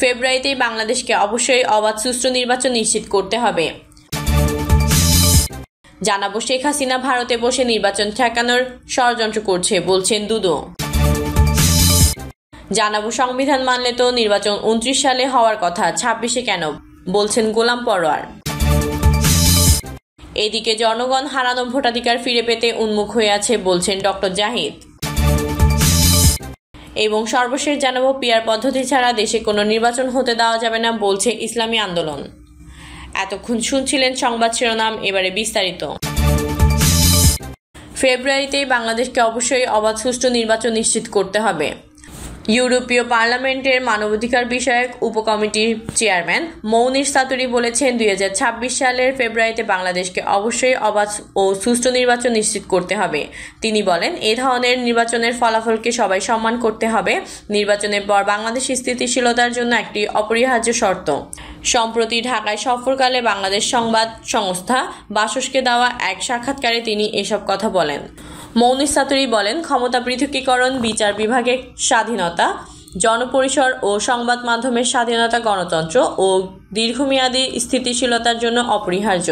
ফেব্রুয়ারিতেই বাংলাদেশকে অবশ্যই অবাধ সুষ্ঠু নির্বাচন নিশ্চিত করতে হবে। জানাবো শেখ হাসিনা ভারতে বসে নির্বাচন ঠেকানোর ষড়যন্ত্র করছে, বলছেন দুদু। জানাবো সংবিধান মানলে তো নির্বাচন 29 সালে হওয়ার কথা, 26-এ কেন, বলছেন গোলাম পরোয়ার। এদিকে জনগণ হারানো ভোটাধিকার ফিরে পেতে উন্মুখ হয়ে আছে, বলছেন ডক্টর জাহিদ। এবং সর্বশেষ জানাবো পিআর পদ্ধতি ছাড়া দেশে কোনো নির্বাচন হতে দেওয়া যাবে না, বলছে ইসলামী আন্দোলন। এতক্ষণ শুনছিলেন সংবাদ শিরোনাম, এবারে বিস্তারিত। ফেব্রুয়ারিতেই বাংলাদেশকে অবশ্যই অবাধ সুষ্ঠু নির্বাচন নিশ্চিত করতে হবে। ইউরোপীয় পার্লামেন্টের মানবাধিকার বিষয়ক উপকমিটির চেয়ারম্যান মৌনির সাতুরি বলেছেন, 2026 সালের ফেব্রুয়ারিতে বাংলাদেশকে অবশ্যই অবাধ ও সুষ্ঠু নির্বাচন নিশ্চিত করতে হবে। তিনি বলেন, এ ধরনের নির্বাচনের ফলাফলকে সবাই সম্মান করতে হবে। নির্বাচনের পর বাংলাদেশ স্থিতিশীলতার জন্য একটি অপরিহার্য শর্ত। সম্প্রতি ঢাকায় সফরকালে বাংলাদেশ সংবাদ সংস্থা বাসসকে দেওয়া এক সাক্ষাৎকারে তিনি এসব কথা বলেন। মৌনির সাতুরি বলেন, ক্ষমতা পৃথকীকরণ, বিচার বিভাগের স্বাধীনতা, জনপরিসর ও সংবাদ মাধ্যমের স্বাধীনতা গণতন্ত্র ও দীর্ঘমেয়াদী স্থিতিশীলতার জন্য অপরিহার্য।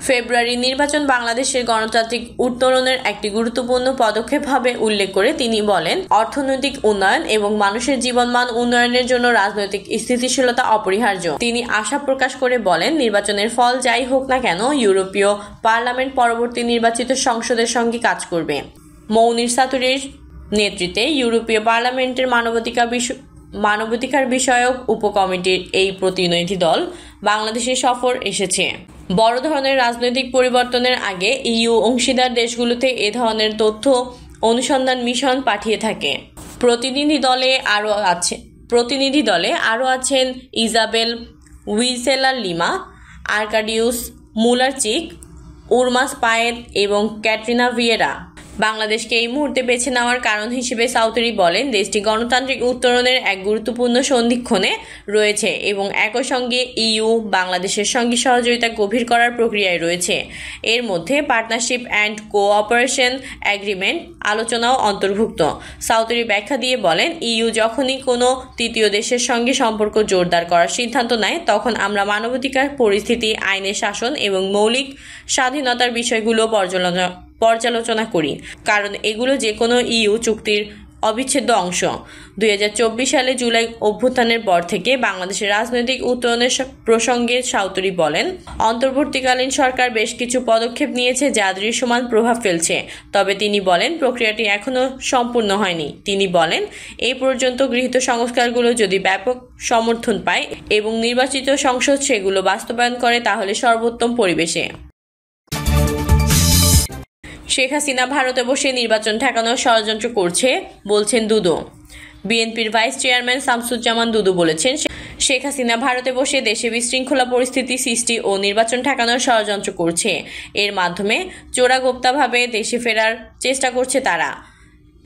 ফেব্রুয়ারি নির্বাচন বাংলাদেশের গণতান্ত্রিক উত্তরণের একটি গুরুত্বপূর্ণ পদক্ষেপ হবে উল্লেখ করে তিনি বলেন, অর্থনৈতিক উন্নয়ন এবং মানুষের জীবনমান উন্নয়নের জন্য রাজনৈতিক স্থিতিশীলতা অপরিহার্য। তিনি আশা প্রকাশ করে বলেন, নির্বাচনের ফল যাই হোক না কেন, ইউরোপীয় পার্লামেন্ট পরবর্তী নির্বাচিত সংসদের সঙ্গে কাজ করবে। মৌনির সাতুরির নেতৃত্বে ইউরোপীয় পার্লামেন্টের মানবাধিকার বিষয়ক উপকমিটির এই প্রতিনিধি দল বাংলাদেশে সফর এসেছে। বড় ধরনের রাজনৈতিক পরিবর্তনের আগে ইইউ অংশীদার দেশগুলোতে এ ধরনের তথ্য অনুসন্ধান মিশন পাঠিয়ে থাকে। প্রতিনিধি দলে আরও আছেন ইজাবেল উইসেলার লিমা, আর্কাডিউস মুলারচিক, উরমাস পায়েত এবং ক্যাটরিনা ভিয়েরা। বাংলাদেশকে এই মুহূর্তে বেছে নেওয়ার কারণ হিসেবে সাউতুরি বলেন, দেশটি গণতান্ত্রিক উত্তরণের এক গুরুত্বপূর্ণ সন্ধিক্ষণে রয়েছে এবং একই সঙ্গে ইইউ বাংলাদেশের সঙ্গে সহযোগিতা গভীর করার প্রক্রিয়ায় রয়েছে। এর মধ্যে পার্টনারশিপ অ্যান্ড কোঅপারেশন এগ্রিমেন্ট আলোচনাও অন্তর্ভুক্ত। সাউতুরি ব্যাখ্যা দিয়ে বলেন, ইইউ যখনই কোনো তৃতীয় দেশের সঙ্গে সম্পর্ক জোরদার করার সিদ্ধান্ত নেয়, তখন আমরা মানবাধিকার পরিস্থিতি, আইনের শাসন এবং মৌলিক স্বাধীনতার বিষয়গুলো পর্যালোচনা করি, কারণ এগুলো যে কোনো ইইউ চুক্তির অবিচ্ছেদ্য অংশ। 2024 সালে জুলাই অভ্যুত্থানের পর থেকে বাংলাদেশের রাজনৈতিক উত্তরণের প্রসঙ্গে সাউতুরি বলেন, অন্তর্বর্তীকালীন সরকার বেশ কিছু পদক্ষেপ নিয়েছে যা দৃশ্যমান প্রভাব ফেলছে। তবে তিনি বলেন, প্রক্রিয়াটি এখনও সম্পূর্ণ হয়নি। তিনি বলেন, এই পর্যন্ত গৃহীত সংস্কারগুলো যদি ব্যাপক সমর্থন পায় এবং নির্বাচিত সংসদ সেগুলো বাস্তবায়ন করে, তাহলে সর্বোত্তম পরিবেশে শেখ হাসিনা ভারতে বসে নির্বাচন ঠেকানোর ষড়যন্ত্র করছে, বলছেন দুদু। বিএনপির ভাইস চেয়ারম্যান শামসুজ্জামান দুদু বলেছেন, শেখ হাসিনা ভারতে বসে দেশে বিশৃঙ্খলা পরিস্থিতি সৃষ্টি ও নির্বাচন ঠেকানোর ষড়যন্ত্র করছে। এর মাধ্যমে চোরাগোপ্তাভাবে দেশে ফেরার চেষ্টা করছে তারা।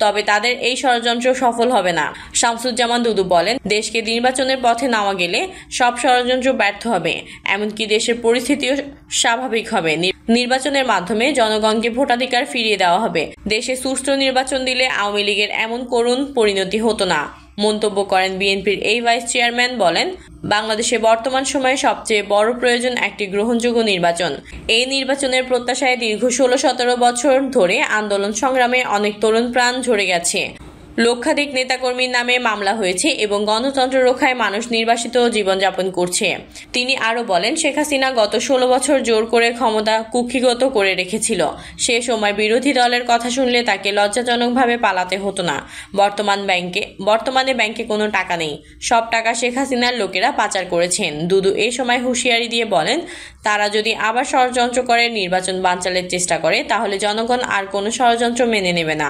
তবে তাদের এই ষড়যন্ত্র সফল হবে না। শামসুজ্জামান দুদু বলেন, দেশকে নির্বাচনের পথে নেওয়া গেলে সব ষড়যন্ত্র ব্যর্থ হবে, এমনকি দেশের পরিস্থিতিও স্বাভাবিক হবে। নির্বাচনের মাধ্যমে জনগণকে ভোটাধিকার ফিরিয়ে দেওয়া হবে। দেশে সুষ্ঠু নির্বাচন দিলে আওয়ামী লীগের এমন করুণ পরিণতি হতো না, মন্তব্য করেন বিএনপির এই ভাইস চেয়ারম্যান। বলেন, বাংলাদেশে বর্তমান সময়ে সবচেয়ে বড় প্রয়োজন একটি গ্রহণযোগ্য নির্বাচন। এই নির্বাচনের প্রত্যাশায় দীর্ঘ 16-17 বছর ধরে আন্দোলন সংগ্রামে অনেক তরুণ প্রাণ ঝরে গেছে। লক্ষাধিক নেতাকর্মীর নামে মামলা হয়েছে এবং গণতন্ত্র রক্ষায় মানুষ নির্বাসিত জীবনযাপন করছে। তিনি আরও বলেন, শেখ হাসিনা গত 16 বছর জোর করে ক্ষমতা কুক্ষিগত করে রেখেছিল। সে সময় বিরোধী দলের কথা শুনলে তাকে লজ্জাজনকভাবে পালাতে হতো না। বর্তমানে ব্যাংকে কোনো টাকা নেই, সব টাকা শেখ হাসিনার লোকেরা পাচার করেছেন। দুদু এ সময় হুঁশিয়ারি দিয়ে বলেন, তারা যদি আবার ষড়যন্ত্র করে নির্বাচন বানচালের চেষ্টা করে, তাহলে জনগণ আর কোনো ষড়যন্ত্র মেনে নেবে না,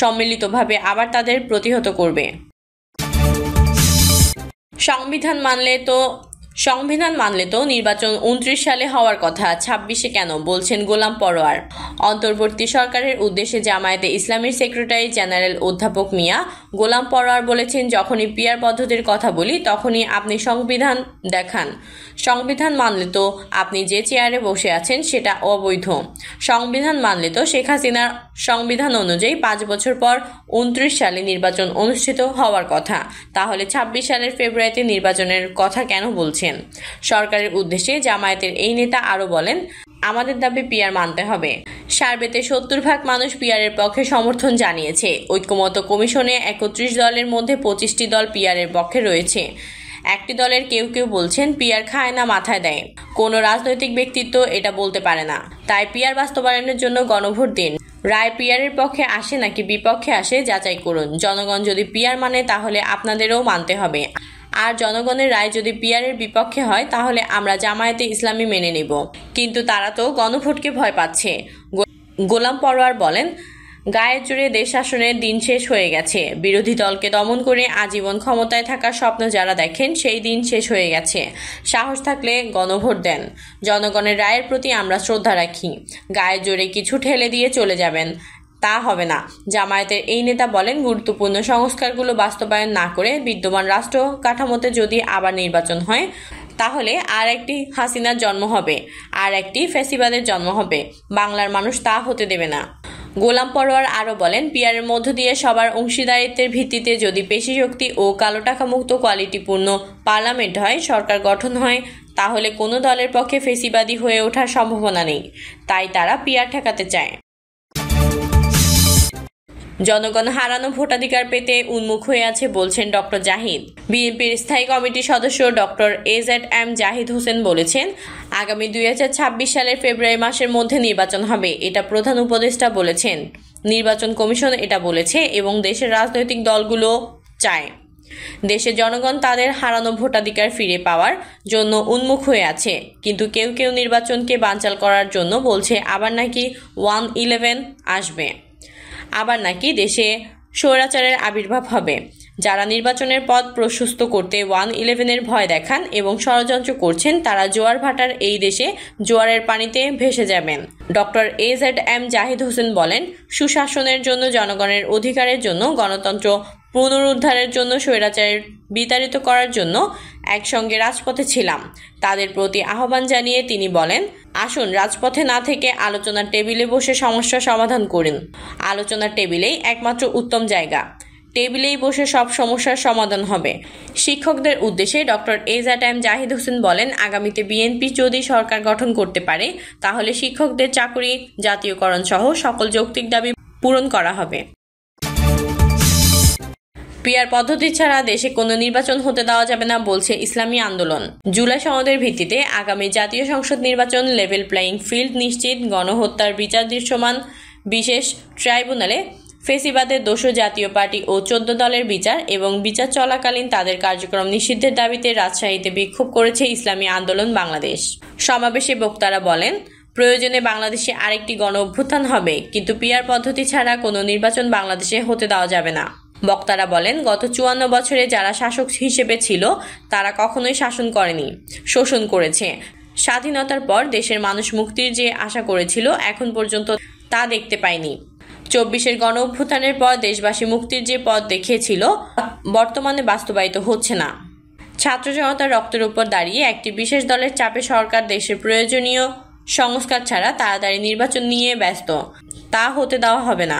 সম্মিলিতভাবে আবার তাদের প্রতিহত করবে। সংবিধান মানলে তো নির্বাচন 29 সালে হওয়ার কথা, 26-এ কেন, বলছেন গোলাম পরোয়ার। অন্তর্বর্তী সরকারের উদ্দেশ্যে জামায়াতে ইসলামীর সেক্রেটারি জেনারেল অধ্যাপক মিয়া গোলাম পরোয়ার বলেছেন, যখনই পিআর পদ্ধতির কথা বলি তখনই আপনি সংবিধান দেখান। সংবিধান মানলে তো আপনি যে চেয়ারে বসে আছেন সেটা অবৈধ। সংবিধান মানলে তো শেখ হাসিনার সংবিধান অনুযায়ী 5 বছর পর 29 সালে নির্বাচন অনুষ্ঠিত হওয়ার কথা। তাহলে 26 সালের ফেব্রুয়ারিতে নির্বাচনের কথা কেন বলছেন? সরকারের উদ্দেশ্যে জামায়াতের এই নেতা আরও বলেন, আমাদের দাবি পিআর মানতে হবে। সার্ভেতে 70% মানুষ পিআরের পক্ষে সমর্থন জানিয়েছে। ঐক্যমত্য কমিশনে 31 দলের মধ্যে 25টি দল পিআরের পক্ষে রয়েছে। একটি দলের কেউ কেউ বলছেন পিআর খায় না, মাথায় দেয়। কোনো রাজনৈতিক ব্যক্তিত্ব এটা বলতে পারে না। তাই পিআর বাস্তবায়নের জন্য গণভোট দিন। রায় পিআরের পক্ষে আসে নাকি বিপক্ষে আসে যাচাই করুন। জনগণ যদি পিআর মানে তাহলে আপনাদেরও মানতে হবে। আর জনগণের রায় যদি পিআরের বিপক্ষে হয় তাহলে আমরা জামায়াতে ইসলামী মেনে নেব। কিন্তু তারা তো গণভোটকে ভয় পাচ্ছে। গোলাম পরোয়ার বলেন, গায়ের জোরে দেশ শাসনের দিন শেষ হয়ে গেছে। বিরোধী দলকে দমন করে আজীবন ক্ষমতায় থাকার স্বপ্ন যারা দেখেন সেই দিন শেষ হয়ে গেছে। সাহস থাকলে গণভোট দেন। জনগণের রায়ের প্রতি আমরা শ্রদ্ধা রাখি। গায়ের জোরে কিছু ঠেলে দিয়ে চলে যাবেন, তা হবে না। জামায়াতের এই নেতা বলেন, গুরুত্বপূর্ণ সংস্কারগুলো বাস্তবায়ন না করে বিদ্যমান রাষ্ট্র কাঠামোতে যদি আবার নির্বাচন হয় তাহলে আর একটি হাসিনার জন্ম হবে, আর একটি ফ্যাসিবাদের জন্ম হবে। বাংলার মানুষ তা হতে দেবে না। গোলাম পরোয়ার আরও বলেন, পিআরের মধ্য দিয়ে সবার অংশীদারিত্বের ভিত্তিতে যদি পেশি শক্তি ও কালো টাকা মুক্ত কোয়ালিটিপূর্ণ পার্লামেন্ট হয়, সরকার গঠন হয়, তাহলে কোনো দলের পক্ষে ফ্যাসিবাদী হয়ে ওঠার সম্ভাবনা নেই। তাই তারা পিআর ঠেকাতে চায়। জনগণ হারানো ভোটাধিকার পেতে উন্মুখ হয়ে আছে বলছেন ডক্টর জাহিদ। বিএনপির স্থায়ী কমিটির সদস্য ডক্টর AZM জাহিদ হোসেন বলেছেন, আগামী 2026 সালের ফেব্রুয়ারি মাসের মধ্যে নির্বাচন হবে, এটা প্রধান উপদেষ্টা বলেছেন। নির্বাচন কমিশন এটা বলেছে এবং দেশের রাজনৈতিক দলগুলো চায়। দেশের জনগণ তাদের হারানো ভোটাধিকার ফিরে পাওয়ার জন্য উন্মুখ হয়ে আছে। কিন্তু কেউ কেউ নির্বাচনকে বানচাল করার জন্য বলছে আবার নাকি 1/11 আসবে, আবার নাকি দেশে স্বৈরাচারের আবির্ভাব হবে। যারা নির্বাচনের পথ প্রশস্ত করতে 1/11-এর ভয় দেখান এবং ষড়যন্ত্র করছেন তারা জোয়ার ভাটার এই দেশে জোয়ারের পানিতে ভেসে যাবেন। ডক্টর AZM জাহিদ হোসেন বলেন, সুশাসনের জন্য, জনগণের অধিকারের জন্য, গণতন্ত্র পুনরুদ্ধারের জন্য, স্বৈরাচারের বিতাড়িত করার জন্য একসঙ্গে রাজপথে ছিলাম। তাদের প্রতি আহ্বান জানিয়ে তিনি বলেন, আসুন রাজপথে না থেকে আলোচনার টেবিলে বসে সমস্যা সমাধান করুন। আলোচনার টেবিলেই একমাত্র উত্তম জায়গা। টেবিলেই বসে সব সমস্যার সমাধান হবে। শিক্ষকদের উদ্দেশ্যে ডক্টর AZM জাহিদ হোসেন বলেন, আগামীতে বিএনপি যদি সরকার গঠন করতে পারে তাহলে শিক্ষকদের চাকরি জাতীয়করণ সহ সকল যৌক্তিক দাবি পূরণ করা হবে। পিআর পদ্ধতি ছাড়া দেশে কোনো নির্বাচন হতে দেওয়া যাবে না বলছে ইসলামী আন্দোলন। জুলাই সনদের ভিত্তিতে আগামী জাতীয় সংসদ নির্বাচন লেভেল প্লেয়িং ফিল্ড নিশ্চিত, গণহত্যার বিচার দৃশ্যমান বিশেষ ট্রাইব্যুনালে ফেসিবাদের দোষী জাতীয় পার্টি ও 14 দলের বিচার এবং বিচার চলাকালীন তাদের কার্যক্রম নিষিদ্ধের দাবিতে রাজশাহীতে বিক্ষোভ করেছে ইসলামী আন্দোলন বাংলাদেশ। সমাবেশে বক্তারা বলেন, প্রয়োজনে বাংলাদেশে আরেকটি গণ অভ্যুত্থান হবে, কিন্তু পিআর পদ্ধতি ছাড়া কোনো নির্বাচন বাংলাদেশে হতে দেওয়া যাবে না। বক্তারা বলেন, গত 54 বছরে যারা শাসক হিসেবে ছিল তারা কখনোই শাসন করেনি, শোষণ করেছে। স্বাধীনতার পর দেশের মানুষ মুক্তির যে আশা করেছিল এখন পর্যন্ত তা দেখতে পায়নি। 24-এর গণ অভ্যুত্থানের পর দেশবাসী মুক্তির যে পথ দেখিয়েছিল বর্তমানে বাস্তবায়িত হচ্ছে না। ছাত্র জনতার রক্তের উপর দাঁড়িয়ে একটি বিশেষ দলের চাপে সরকার দেশের প্রয়োজনীয় সংস্কার ছাড়া তাড়াতাড়ি নির্বাচন নিয়ে ব্যস্ত, তা হতে দেওয়া হবে না।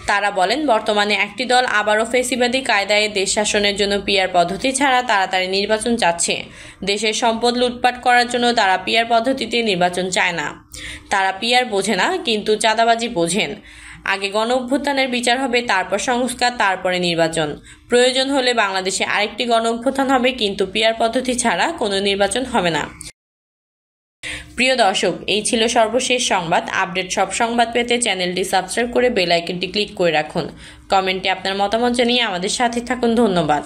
তারা বলেন, বর্তমানে একটি দল আবারও ফেসিবাদী কায়দায় দেশ শাসনের জন্য পিআর পদ্ধতি ছাড়া তাড়াতাড়ি নির্বাচন চাচ্ছে। দেশের সম্পদ লুটপাট করার জন্য তারা পিআর পদ্ধতিতে নির্বাচন চায় না। তারা পিআর বোঝে না, কিন্তু চাঁদাবাজি বোঝেন। আগে গণ অভ্যুত্থানের বিচার হবে, তারপর সংস্কার, তারপরে নির্বাচন। প্রয়োজন হলে বাংলাদেশে আরেকটি গণ অভ্যুত্থান হবে, কিন্তু পিআর পদ্ধতি ছাড়া কোনো নির্বাচন হবে না। প্রিয় দর্শক, এই ছিল সর্বশেষ সংবাদ। আপডেট সব সংবাদ পেতে চ্যানেলটি সাবস্ক্রাইব করে বেল আইকনটি ক্লিক করে রাখুন। কমেন্টে আপনার মতামত জানিয়ে আমাদের সাথে থাকুন। ধন্যবাদ।